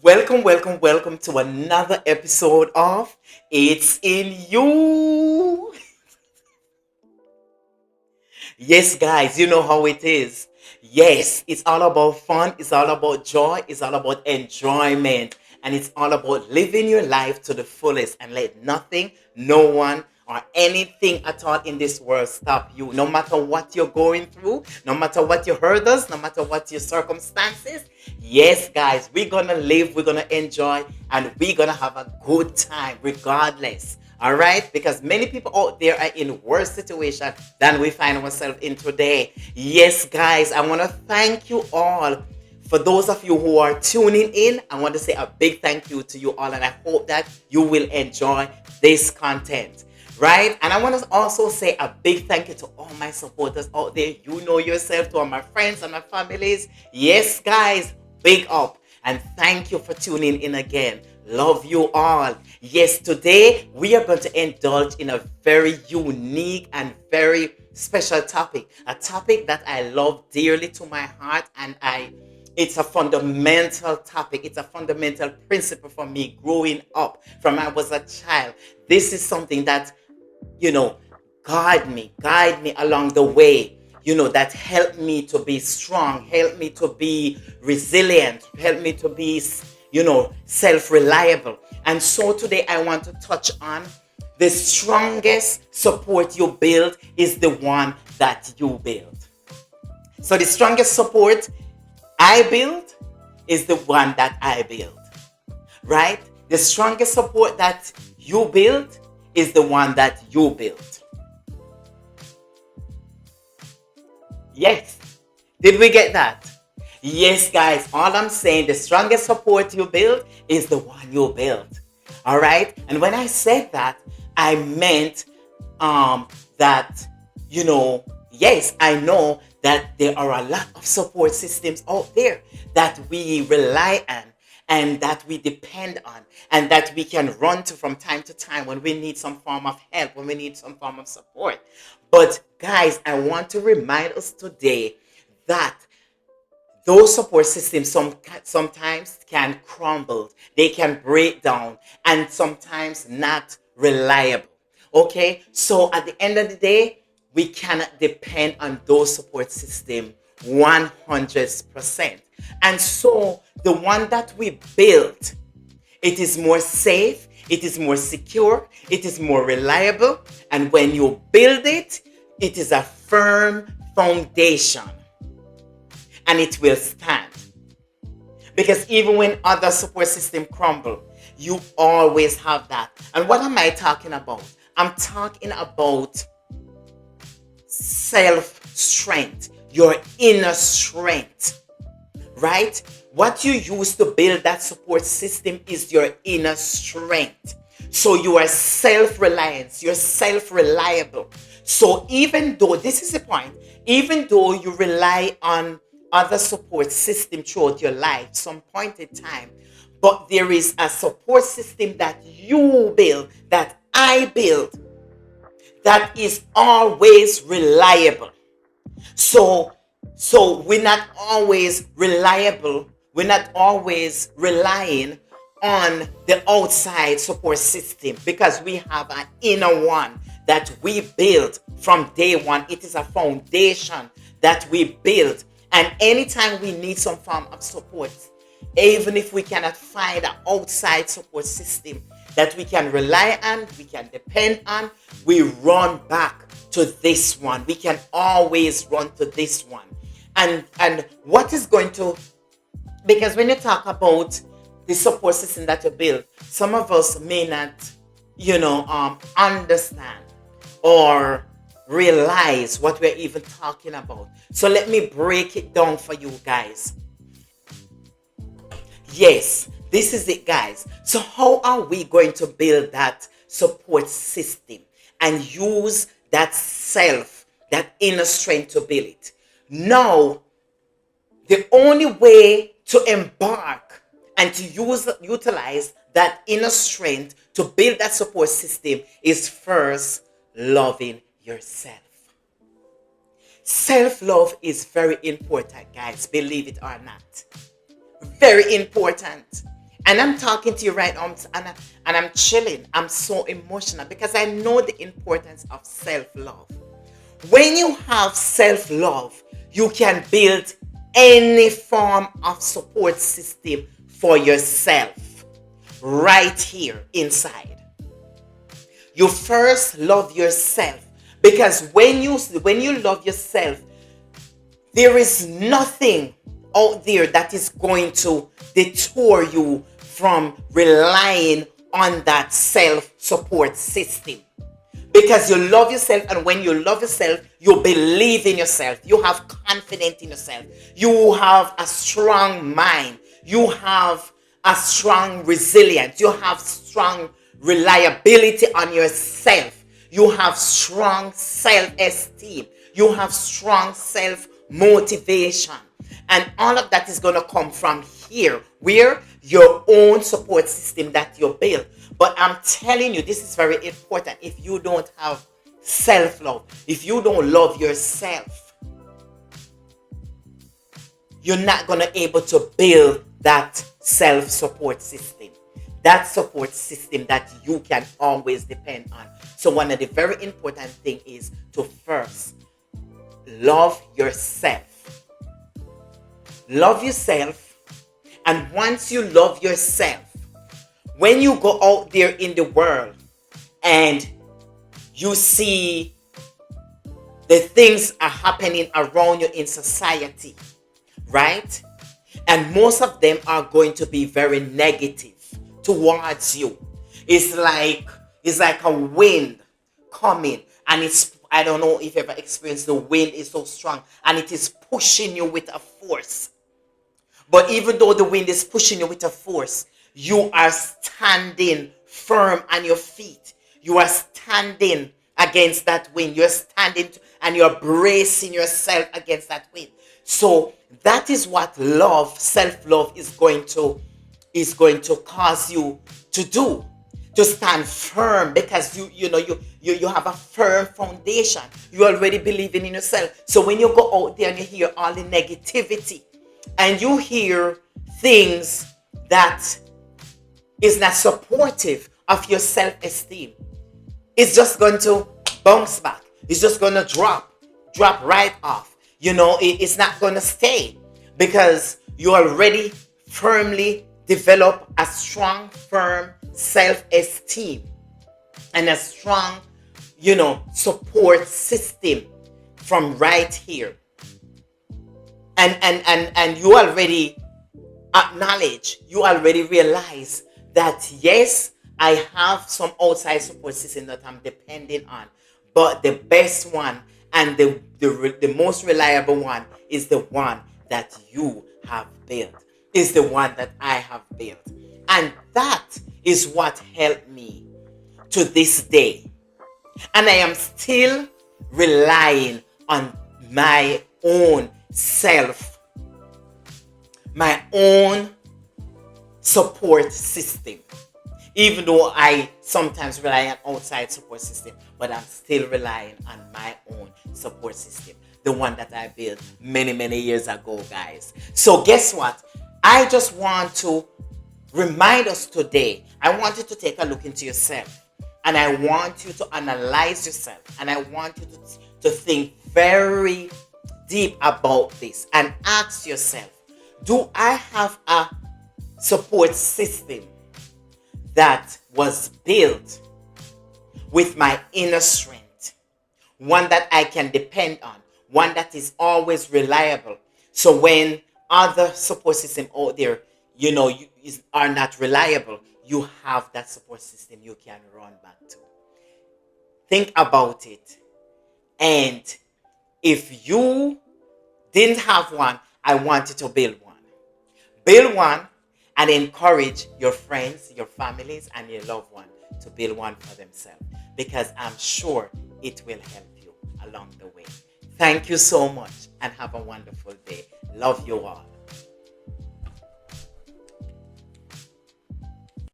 Welcome to another episode of It's in You. Yes, guys, you know how it is. Yes, it's all about fun, it's all about joy, it's all about enjoyment, and it's all about living your life to the fullest and let nothing, no one, or anything at all in this world stop you. No matter what you're going through, no matter what your hurdles, no matter what your circumstances. Yes, guys, we're gonna live, we're gonna enjoy, and we're gonna have a good time regardless. All right, because many people out there are in worse situation than we find ourselves in today. Yes, guys, I want to thank you all. For those of you who are tuning in, I want to say a big thank you to you all, and I hope that you will enjoy this content. Right? And I want to also say a big thank you to all my supporters out there. You know yourself, to all my friends and my families. Yes, guys, big up. And thank you for tuning in again. Love you all. Yes, today we are going to indulge in a very unique and very special topic. A topic that I love dearly to my heart, and it's a fundamental topic. It's a fundamental principle for me growing up from I was a child. This is something that, you know, guide me along the way, that helped me to be strong, helped me to be resilient, helped me to be, self-reliable. And so today I want to touch on the strongest support you build is the one that you build. So the strongest support I build is the one that I build, right? The strongest support that you build is the one that you build. Yes. Did we get that? Yes, guys. All I'm saying, the strongest support you build is the one you build. All right. And when I said that, I meant that, yes, I know that there are a lot of support systems out there that we rely on and that we depend on and that we can run to from time to time when we need some form of help, when we need some form of support. But guys, I want to remind us today that those support systems sometimes can crumble, they can break down, and sometimes not reliable. Okay, so at the end of the day, we cannot depend on those support systems 100%. And so the one that we built, it is more safe, it is more secure, it is more reliable, and when you build it, it is a firm foundation and it will stand. Because even when other support systems crumble, you always have that. And what am I talking about? I'm talking about self strength, your inner strength, right? What you use to build that support system is your inner strength. So you are self-reliant, you're self-reliable. So even though, this is the point, even though you rely on other support system throughout your life, some point in time, but there is a support system that you build, that I build, that is always reliable. So we're not always reliable. We're not always relying on the outside support system because we have an inner one that we build from day one. It is a foundation that we build. And anytime we need some form of support, even if we cannot find an outside support system that we can rely on, we can depend on, we run back to this one. We can always run to this one. And what is going to, because when you talk about the support system that you build, some of us may not, understand or realize what we're even talking about. So let me break it down for you guys. Yes, this is it, guys. So how are we going to build that support system and use that inner strength to build it? Now, the only way to embark and to utilize that inner strength to build that support system is first loving yourself. Self-love is very important, guys, believe it or not. Very important. And I'm talking to you right now, and I'm chilling. I'm so emotional because I know the importance of self love. When you have self love, you can build any form of support system for yourself right here inside. You first love yourself, because when you love yourself, there is nothing out there that is going to detour you from relying on that self support system, because you love yourself. And when you love yourself, you believe in yourself, you have confidence in yourself, you have a strong mind, you have a strong resilience, you have strong reliability on yourself, you have strong self-esteem, you have strong self-motivation. And all of that is going to come from here, where your own support system that you build. But I'm telling you, this is very important. If you don't have self-love, if you don't love yourself, you're not going to able to build that self-support system, that support system that you can always depend on. So one of the very important thing is to first love yourself. Love yourself. And once you love yourself, when you go out there in the world and you see the things are happening around you in society, right? And most of them are going to be very negative towards you. It's like a wind coming, and I don't know if you ever experienced, the wind is so strong and it is pushing you with a force. But even though the wind is pushing you with a force, you are standing firm on your feet. You are standing against that wind. You're standing and you're bracing yourself against that wind. So that is what love, self-love is going to cause you to do. To stand firm, because you have a firm foundation. You already believing in yourself. So when you go out there and you hear all the negativity, and you hear things that is not supportive of your self-esteem, it's just going to bounce back. It's just going to drop right off. It's not going to stay, because you already firmly develop a strong, firm self-esteem and a strong, support system from right here. And you already acknowledge, you already realize that yes, I have some outside support system that I'm depending on, but the best one and the most reliable one is the one that you have built, is the one that I have built. And that is what helped me to this day. And I am still relying on my own self, my own support system. Even though I sometimes rely on outside support system, but I'm still relying on my own support system, the one that I built many, many years ago, guys. So guess what? I just want to remind us today. I want you to take a look into yourself, and I want you to analyze yourself, and I want you to think very deep about this and ask yourself, do I have a support system that was built with my inner strength, one that I can depend on, one that is always reliable? So when other support system out there, are not reliable, you have that support system you can run back to. Think about it. And if you didn't have one, I want you to build one. Build one and encourage your friends, your families, and your loved one to build one for themselves, because I'm sure it will help you along the way. Thank you so much and have a wonderful day. Love you all.